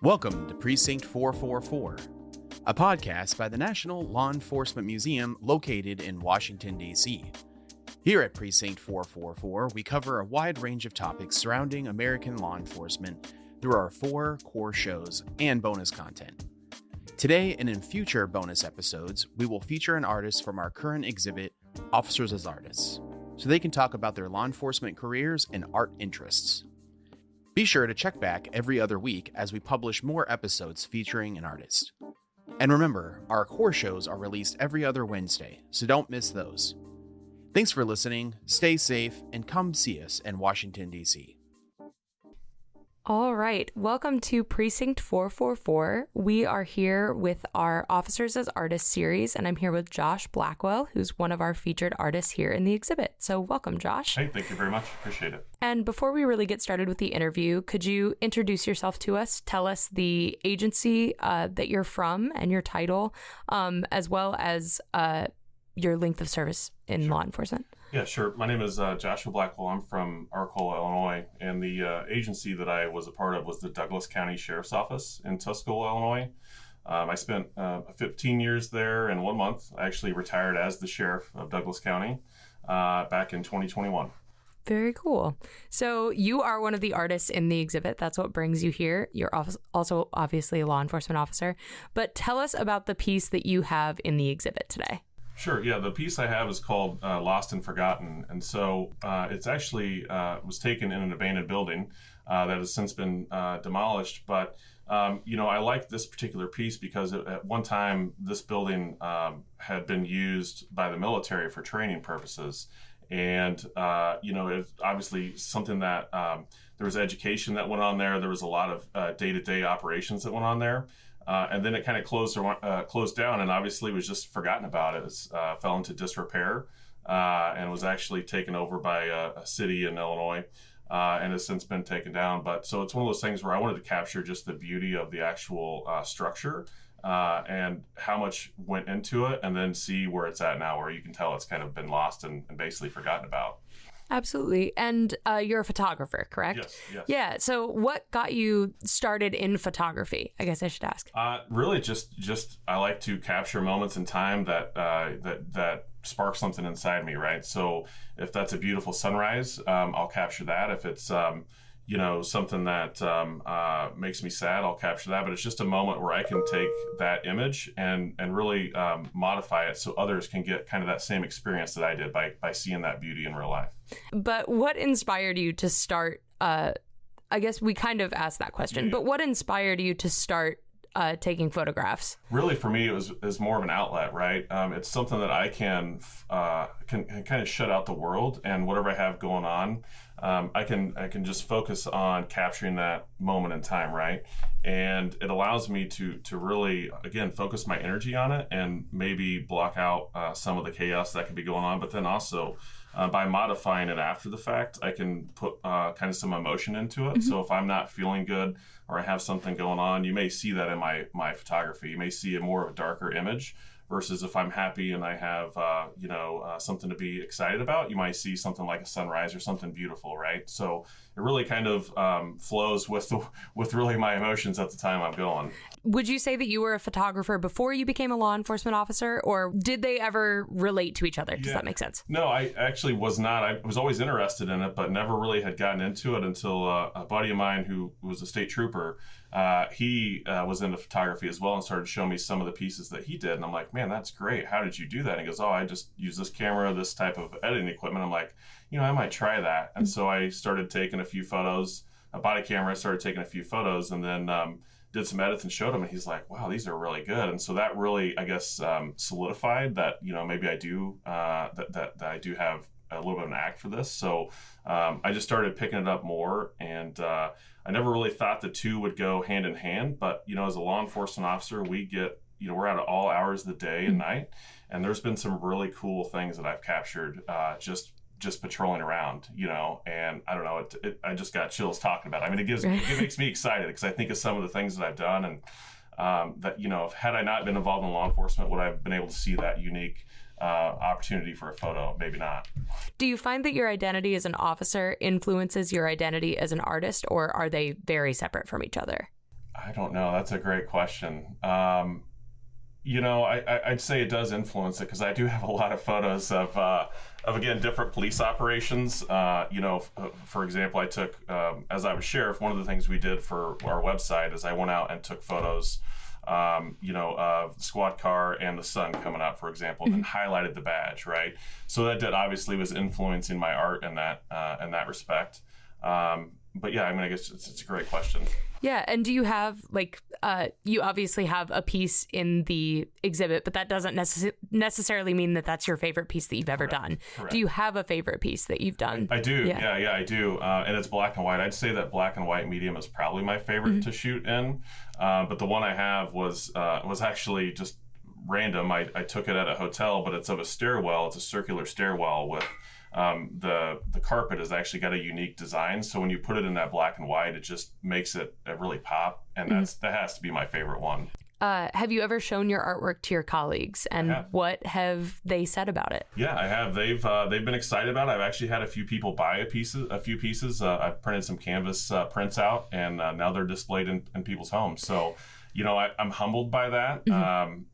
Welcome to Precinct 444, a podcast by the National Law Enforcement Museum located in Washington, D.C. Here at Precinct 444, we cover a wide range of topics surrounding American law enforcement through our 4 core shows and bonus content. Today and in future bonus episodes, we will feature an artist from our current exhibit, Officers as Artists, so they can talk about their law enforcement careers and art interests. Be sure to check back every other week as we publish more episodes featuring an artist. And remember, our core shows are released every other Wednesday, so don't miss those. Thanks for listening, stay safe, and come see us in Washington, D.C. All right, welcome to Precinct 444. We are here with our Officers as Artists series, and I'm here with Josh Blackwell, who's one of our featured artists here in the exhibit. So welcome, Josh. Hey, thank you very much. Appreciate it. And before we really get started with the interview, could you introduce yourself to us? Tell us the agency that you're from and your title, as well as your length of service in law enforcement. Yeah, sure. My name is Joshua Blackwell. I'm from Tuscola, Illinois, and the agency that I was a part of was the Douglas County Sheriff's Office in Tuscola, Illinois. I spent 15 years there and 1 month. I actually retired as the sheriff of Douglas County back in 2021. Very cool. So you are one of the artists in the exhibit. That's what brings you here. You're also obviously a law enforcement officer. But tell us about the piece that you have in the exhibit today. Sure. Yeah, the piece I have is called Lost and Forgotten. And so it's actually was taken in an abandoned building that has since been demolished. But, I like this particular piece because at one time this building had been used by the military for training purposes. And, it's obviously something that there was education that went on there. There was a lot of day-to-day operations that went on there. And then it kind of closed down and obviously was just forgotten about. It was, fell into disrepair and was actually taken over by a city in Illinois and has since been taken down. But so it's one of those things where I wanted to capture just the beauty of the actual structure and how much went into it, and then see where it's at now, where you can tell it's kind of been lost and basically forgotten about. Absolutely. And you're a photographer, correct? Yes. Yeah. So what got you started in photography? I guess I should ask. Really just I like to capture moments in time that spark something inside me, right? So if that's a beautiful sunrise, I'll capture that. If it's something that makes me sad, I'll capture that. But it's just a moment where I can take that image and really modify it so others can get kind of that same experience that I did by seeing that beauty in real life. But what inspired you to start, I guess we kind of asked that question, but what inspired you to start taking photographs? Really, for me, it was more of an outlet, right? It's something that I can kind of shut out the world and whatever I have going on. I can just focus on capturing that moment in time, right? And it allows me to really, again, focus my energy on it and maybe block out some of the chaos that could be going on. But then also, by modifying it after the fact, I can put kind of some emotion into it. Mm-hmm. So if I'm not feeling good or I have something going on, you may see that in my photography. You may see a more of a darker image. Versus if I'm happy and I have, something to be excited about, you might see something like a sunrise or something beautiful, right? So it really kind of flows with really my emotions at the time I'm going. Would you say that you were a photographer before you became a law enforcement officer, or did they ever relate to each other? Does that make sense? No, I actually was not. I was always interested in it, but never really had gotten into it until a buddy of mine who was a state trooper, he was into photography as well and started showing me some of the pieces that he did. And I'm like, man, that's great. How did you do that? And he goes, I just use this camera, this type of editing equipment. I'm like, I might try that. And so I started taking a few photos, a body camera, started taking a few photos, and then did some edits and showed him. And he's like, wow, these are really good. And so that really, I guess, solidified that, maybe I do, that I do have a little bit of an act for this. So I just started picking it up more. And I never really thought the two would go hand in hand. But, as a law enforcement officer, we get, we're out at all hours of the day and night. And there's been some really cool things that I've captured just patrolling around, and I don't know, I just got chills talking about it. I mean, it makes me excited because I think of some of the things that I've done and that, had I not been involved in law enforcement, would I have been able to see that unique opportunity for a photo? Maybe not. Do you find that your identity as an officer influences your identity as an artist, or are they very separate from each other? I don't know. That's a great question. I'd say it does influence it because I do have a lot of photos of again, different police operations. For example, I took, as I was sheriff, one of the things we did for our website is I went out and took photos, of the squad car and the sun coming up, for example, and highlighted the badge, right? So that obviously was influencing my art in that respect. But yeah, I mean, I guess it's a great question. Yeah. And do you have you obviously have a piece in the exhibit, but that doesn't necessarily mean that that's your favorite piece that you've ever done. Correct. Do you have a favorite piece that you've done? I do. Yeah, I do. And it's black and white. I'd say that black and white medium is probably my favorite to shoot in. But the one I have was actually just random. I took it at a hotel, but it's of a stairwell. It's a circular stairwell with the carpet has actually got a unique design. So when you put it in that black and white, it just makes it really pop. And that has to be my favorite one. Have you ever shown your artwork to your colleagues, and what have they said about it? Yeah, I have. They've been excited about it. I've actually had a few people buy a few pieces. I've printed some canvas prints out, and now they're displayed in people's homes. So, I'm humbled by that.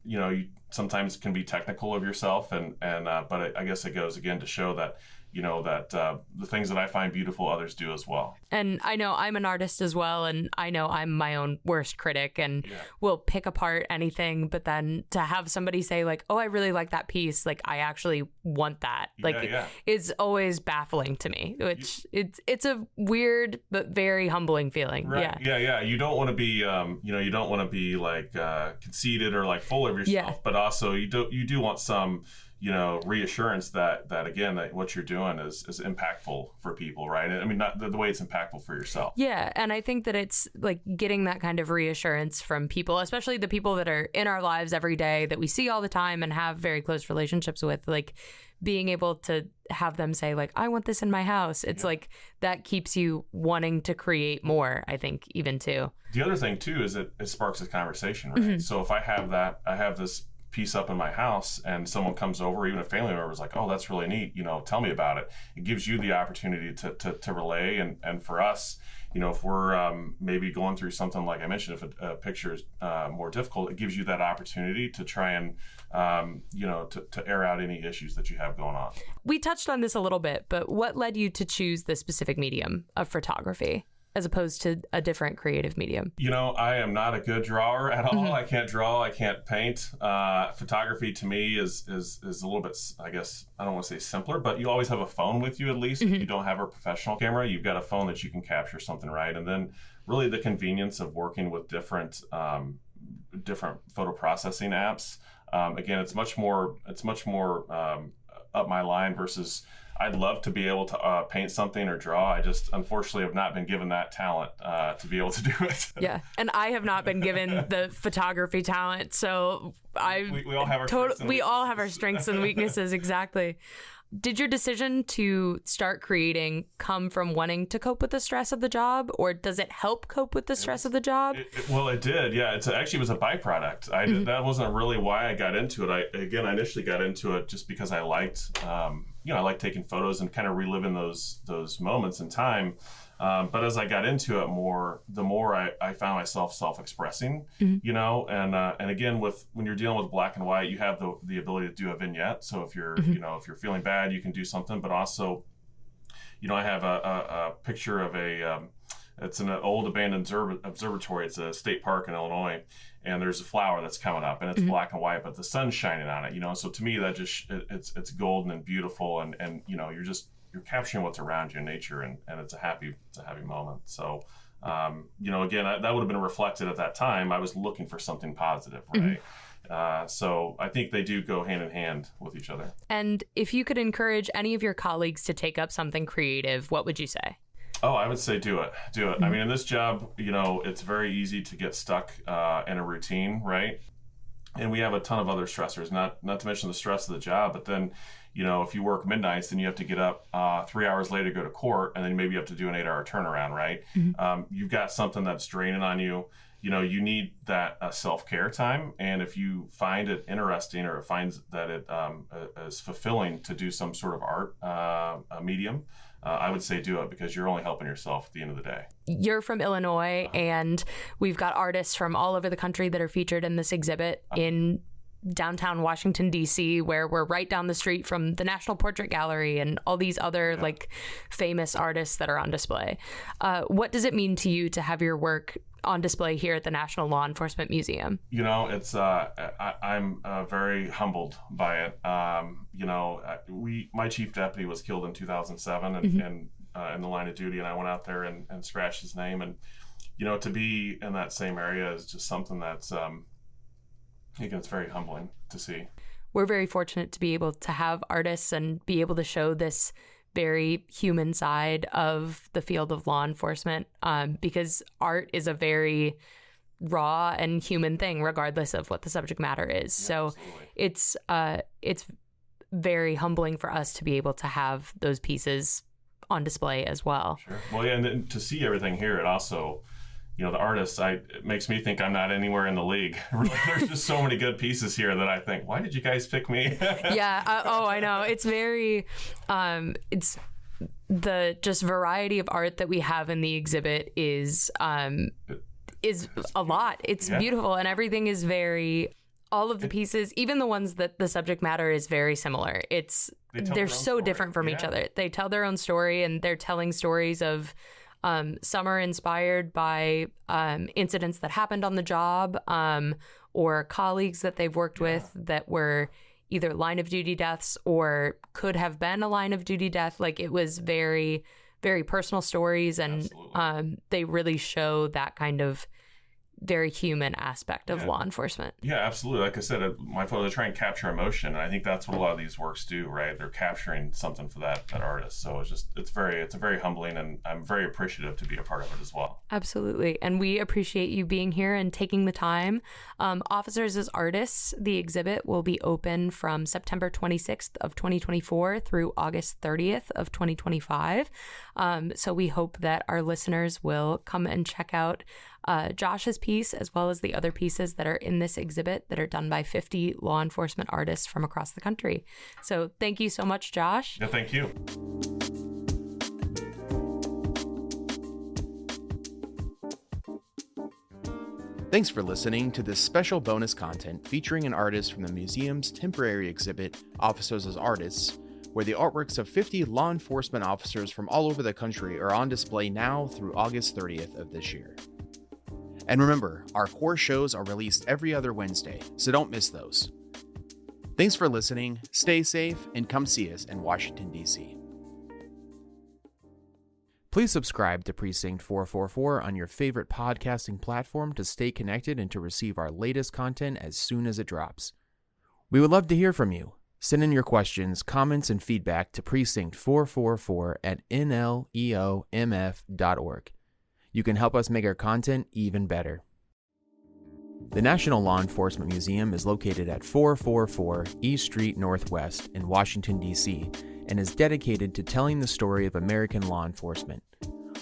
You sometimes can be technical of yourself, but I guess it goes again to show that the things that I find beautiful, others do as well. And I know I'm an artist as well, and I know I'm my own worst critic and will pick apart anything, but then to have somebody say like, oh, I really like that piece, like I actually want that, is always baffling to me, which it's a weird but very humbling feeling. Right. Yeah. You don't want to be, you don't want to be like conceited or like full of yourself, but also you do want some reassurance that again, that what you're doing is impactful for people, right? I mean, not the way it's impactful for yourself. Yeah, and I think that it's like getting that kind of reassurance from people, especially the people that are in our lives every day that we see all the time and have very close relationships with, like being able to have them say like, I want this in my house. It's like that keeps you wanting to create more, I think, even too. The other thing too is it sparks a conversation, right? So if I have this piece up in my house and someone comes over, even a family member is like, oh, that's really neat, tell me about it. It gives you the opportunity to relay. And for us, if we're maybe going through something like I mentioned, if a picture is more difficult, it gives you that opportunity to try and to air out any issues that you have going on. We touched on this a little bit, but what led you to choose the specific medium of photography as opposed to a different creative medium? I am not a good drawer at all. I can't draw. I can't paint. Photography to me is a little bit, I guess, I don't want to say simpler, but you always have a phone with you at least. If you don't have a professional camera, you've got a phone that you can capture something, right? And then really the convenience of working with different photo processing apps. Again, it's much more up my line versus I'd love to be able to paint something or draw. I just unfortunately have not been given that talent to be able to do it. Yeah, and I have not been given the photography talent. So we all have our strengths and weaknesses. Exactly. Did your decision to start creating come from wanting to cope with the stress of the job, or does it help cope with the stress of the job? Well, it did. Yeah, it was a byproduct. That wasn't really why I got into it. I initially got into it just because I liked, I like taking photos and kind of reliving those moments in time. But as I got into it the more I found myself self-expressing, and again, when you're dealing with black and white, you have the ability to do a vignette. So if you're, if you're feeling bad, you can do something, but also, I have a picture of it's an old abandoned observatory. It's a state park in Illinois, and there's a flower that's coming up, and it's black and white, but the sun's shining on it, so to me, that just, it's golden and beautiful, and you're capturing what's around you in nature, and it's a happy moment. So, again, that would have been reflected at that time. I was looking for something positive, right? So I think they do go hand in hand with each other. And if you could encourage any of your colleagues to take up something creative, what would you say? Oh, I would say do it. I mean, in this job, it's very easy to get stuck in a routine, right? And we have a ton of other stressors, not to mention the stress of the job, but then, if you work midnights, then you have to get up 3 hours later to go to court, and then maybe you have to do an 8-hour turnaround, right? You've got something that's draining on you. you need that self-care time. And if you find it interesting, or it finds that it is fulfilling to do some sort of art medium, I would say do it, because you're only helping yourself at the end of the day. You're from Illinois, and we've got artists from all over the country that are featured in this exhibit in downtown Washington, D.C., where we're right down the street from the National Portrait Gallery and all these other famous artists that are on display. What does it mean to you to have your work on display here at the National Law Enforcement Museum? It's I'm very humbled by it. My chief deputy was killed in 2007 and in the line of duty, and I went out there and scratched his name, and to be in that same area is just something that's it's very humbling to see. We're very fortunate to be able to have artists and be able to show this very human side of the field of law enforcement, because art is a very raw and human thing, regardless of what the subject matter is. Yeah, so absolutely. It's very humbling for us to be able to have those pieces on display as well. Sure. Well, yeah, and then to see everything here, it also, the artists, it makes me think I'm not anywhere in the league. There's just so many good pieces here that I think, why did you guys pick me? Yeah. I know. It's very, it's the just variety of art that we have in the exhibit is a lot. It's beautiful, and everything is all of the pieces, even the ones that the subject matter is very similar. They're so different from each other. They tell their own story, and they're telling stories of, some are inspired by incidents that happened on the job, or colleagues that they've worked with that were either line of duty deaths or could have been a line of duty death. It was very, very personal stories, and they really show that kind of very human aspect of law enforcement. Yeah, absolutely. Like I said, my photo, they try and capture emotion, and I think that's what a lot of these works do, right? They're capturing something for that artist. So it's very humbling, and I'm very appreciative to be a part of it as well. Absolutely. And we appreciate you being here and taking the time. Officers as Artists, the exhibit will be open from September 26th of 2024 through August 30th of 2025. So we hope that our listeners will come and check out Josh's piece, as well as the other pieces that are in this exhibit that are done by 50 law enforcement artists from across the country. So thank you so much, Josh. Yeah, thank you. Thanks for listening to this special bonus content featuring an artist from the museum's temporary exhibit, Officers as Artists, where the artworks of 50 law enforcement officers from all over the country are on display now through August 30th of this year. And remember, our core shows are released every other Wednesday, so don't miss those. Thanks for listening, stay safe, and come see us in Washington, D.C. Please subscribe to Precinct 444 on your favorite podcasting platform to stay connected and to receive our latest content as soon as it drops. We would love to hear from you. Send in your questions, comments, and feedback to precinct444@nleomf.org. You can help us make our content even better. The National Law Enforcement Museum is located at 444 East Street Northwest in Washington, D.C., and is dedicated to telling the story of American law enforcement.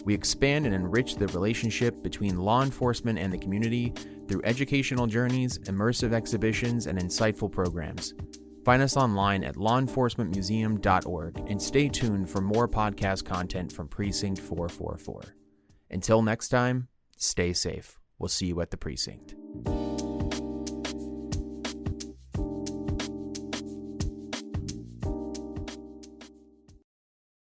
We expand and enrich the relationship between law enforcement and the community through educational journeys, immersive exhibitions, and insightful programs. Find us online at lawenforcementmuseum.org and stay tuned for more podcast content from Precinct 444. Until next time, stay safe. We'll see you at the Precinct.